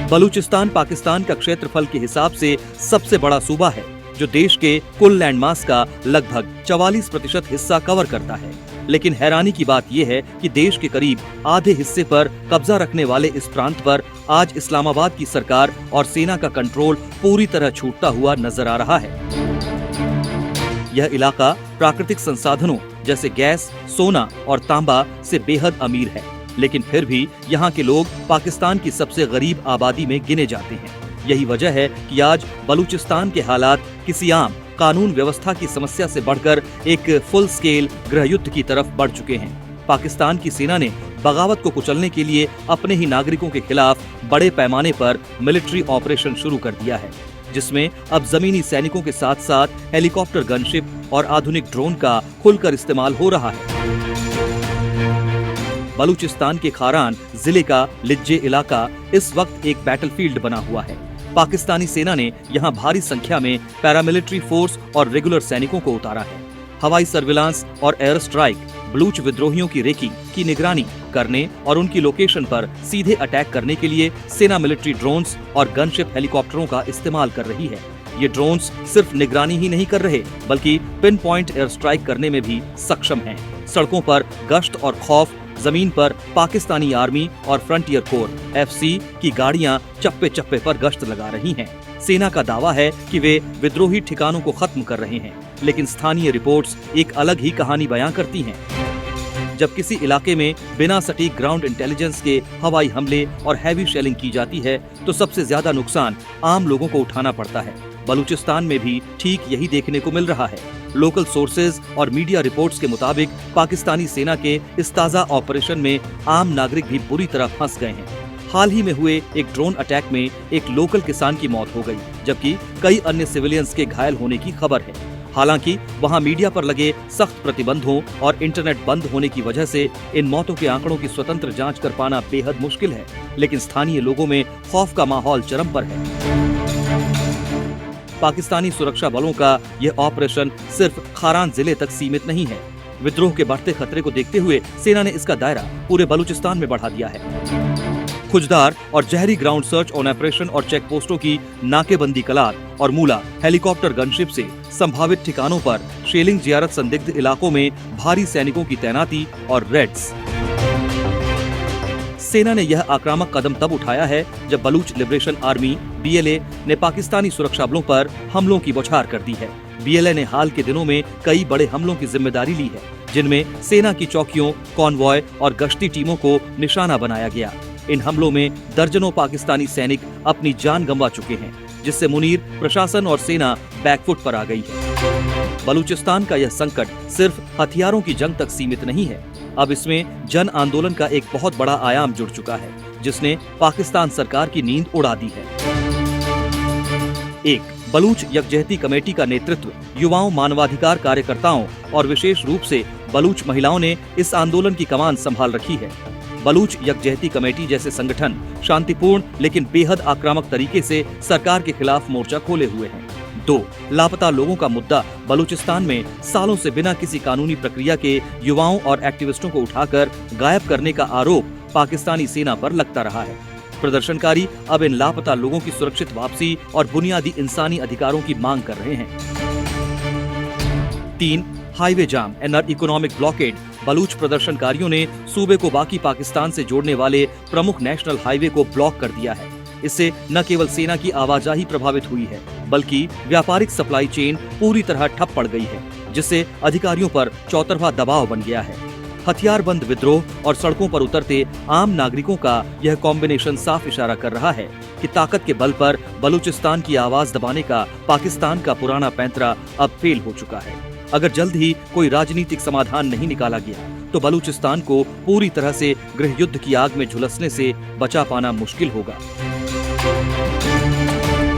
बलूचिस्तान पाकिस्तान का क्षेत्रफल के हिसाब से सबसे बड़ा सूबा है, जो देश के कुल लैंड मास का लगभग 44% हिस्सा कवर करता है। लेकिन हैरानी की बात यह है कि देश के करीब आधे हिस्से पर कब्जा रखने वाले इस प्रांत पर आज इस्लामाबाद की सरकार और सेना का कंट्रोल पूरी तरह छूटता हुआ नजर आ रहा है। यह इलाका प्राकृतिक संसाधनों जैसे गैस, सोना और तांबा से बेहद अमीर है, लेकिन फिर भी यहाँ के लोग पाकिस्तान की सबसे गरीब आबादी में गिने जाते हैं। यही वजह है कि आज बलूचिस्तान के हालात किसी आम कानून व्यवस्था की समस्या से बढ़कर एक फुल स्केल गृहयुद्ध की तरफ बढ़ चुके हैं। पाकिस्तान की सेना ने बगावत को कुचलने के लिए अपने ही नागरिकों के खिलाफ बड़े पैमाने पर मिलिट्री ऑपरेशन शुरू कर दिया है, जिसमें अब जमीनी सैनिकों के साथ साथ हेलीकॉप्टर, गनशिप और आधुनिक ड्रोन का खुलकर इस्तेमाल हो रहा है। बलूचिस्तान के खारान जिले का लिज्जे इलाका इस वक्त एक बैटलफील्ड बना हुआ है। पाकिस्तानी सेना ने यहाँ भारी संख्या में पैरामिलिट्री फोर्स और रेगुलर सैनिकों को उतारा है। हवाई सर्विलांस और एयर स्ट्राइक बलूच विद्रोहियों की रेकी की निगरानी करने और उनकी लोकेशन पर सीधे अटैक करने के लिए सेना मिलिट्री ड्रोन्स और गनशिप हेलीकॉप्टरों का इस्तेमाल कर रही है। ये ड्रोन्स सिर्फ निगरानी ही नहीं कर रहे, बल्कि पिन पॉइंट एयर स्ट्राइक करने में भी सक्षम हैं। सड़कों पर गश्त और खौफ, जमीन पर पाकिस्तानी आर्मी और फ्रंटियर कोर FC की गाड़ियां चप्पे चप्पे पर गश्त लगा रही हैं। सेना का दावा है कि वे विद्रोही ठिकानों को खत्म कर रहे हैं, लेकिन स्थानीय रिपोर्ट्स एक अलग ही कहानी बयां करती हैं। जब किसी इलाके में बिना सटीक ग्राउंड इंटेलिजेंस के हवाई हमले और हैवी शेलिंग की जाती है, तो सबसे ज्यादा नुकसान आम लोगों को उठाना पड़ता है। बलूचिस्तान में भी ठीक यही देखने को मिल रहा है। लोकल सोर्सेज और मीडिया रिपोर्ट्स के मुताबिक पाकिस्तानी सेना के इस ताजा ऑपरेशन में आम नागरिक भी बुरी तरह फंस गए हैं। हाल ही में हुए एक ड्रोन अटैक में एक लोकल किसान की मौत हो गई, जबकि कई अन्य सिविलियंस के घायल होने की खबर है। हालांकि वहां मीडिया पर लगे सख्त प्रतिबंधों और इंटरनेट बंद होने की वजह से इन मौतों के आंकड़ों की स्वतंत्र जांच कर पाना बेहद मुश्किल है, लेकिन स्थानीय लोगों में खौफ का माहौल चरम पर है। पाकिस्तानी सुरक्षा बलों का यह ऑपरेशन सिर्फ खारान जिले तक सीमित नहीं है। विद्रोह के बढ़ते खतरे को देखते हुए सेना ने इसका दायरा पूरे बलूचिस्तान में बढ़ा दिया है। खुजदार और जहरी ग्राउंड सर्च ऑन ऑपरेशन और चेक पोस्टों की नाकेबंदी कलार और मूला हेलीकॉप्टर गनशिप से संभावित ठिकानों पर शेलिंग, जियारत संदिग्ध इलाकों में भारी सैनिकों की तैनाती और रेड्स। सेना ने यह आक्रामक कदम तब उठाया है जब बलूच लिबरेशन आर्मी BLA ने पाकिस्तानी सुरक्षा बलों पर हमलों की बौछार कर दी है। BLA ने हाल के दिनों में कई बड़े हमलों की जिम्मेदारी ली है, जिनमें सेना की चौकियों, कॉन्वॉय और गश्ती टीमों को निशाना बनाया गया। इन हमलों में दर्जनों पाकिस्तानी सैनिक अपनी जान गंवा चुके हैं, जिससे मुनीर, प्रशासन और सेना बैकफुट पर आ गई है। बलूचिस्तान का यह संकट सिर्फ हथियारों की जंग तक सीमित नहीं है। अब इसमें जन आंदोलन का एक बहुत बड़ा आयाम जुड़ चुका है, जिसने पाकिस्तान सरकार की नींद उड़ा दी है। एक बलूच यकजहती कमेटी का नेतृत्व युवाओं, मानवाधिकार कार्यकर्ताओं और विशेष रूप से बलूच महिलाओं ने इस आंदोलन की कमान संभाल रखी है। बलूच यकजहती कमेटी जैसे संगठन शांतिपूर्ण लेकिन बेहद आक्रामक तरीके से सरकार के खिलाफ मोर्चा खोले हुए हैं। 2. लापता लोगों का मुद्दा बलूचिस्तान में सालों से बिना किसी कानूनी प्रक्रिया के युवाओं और एक्टिविस्टों को उठाकर गायब करने का आरोप पाकिस्तानी सेना पर लगता रहा है। प्रदर्शनकारी अब इन लापता लोगों की सुरक्षित वापसी और बुनियादी इंसानी अधिकारों की मांग कर रहे हैं। 3. Highway jam and economic blockade. Baloch प्रदर्शनकारियों ने सूबे को बाकी पाकिस्तान से जोड़ने वाले प्रमुख नेशनल हाईवे को ब्लॉक कर दिया है। इससे न केवल सेना की आवाजाही प्रभावित हुई है, बल्कि व्यापारिक सप्लाई चेन पूरी तरह ठप पड़ गई है, जिससे अधिकारियों पर चौतरफा दबाव बन गया है। हथियारबंद विद्रोह और सड़कों पर उतरते आम नागरिकों का यह कॉम्बिनेशन साफ इशारा कर रहा है कि ताकत के बल पर बलूचिस्तान की आवाज दबाने का पाकिस्तान का पुराना पैंतरा अब फेल हो चुका है। अगर जल्द ही कोई राजनीतिक समाधान नहीं निकाला गया, तो बलूचिस्तान को पूरी तरह से गृहयुद्ध की आग में झुलसने से बचा पाना मुश्किल होगा।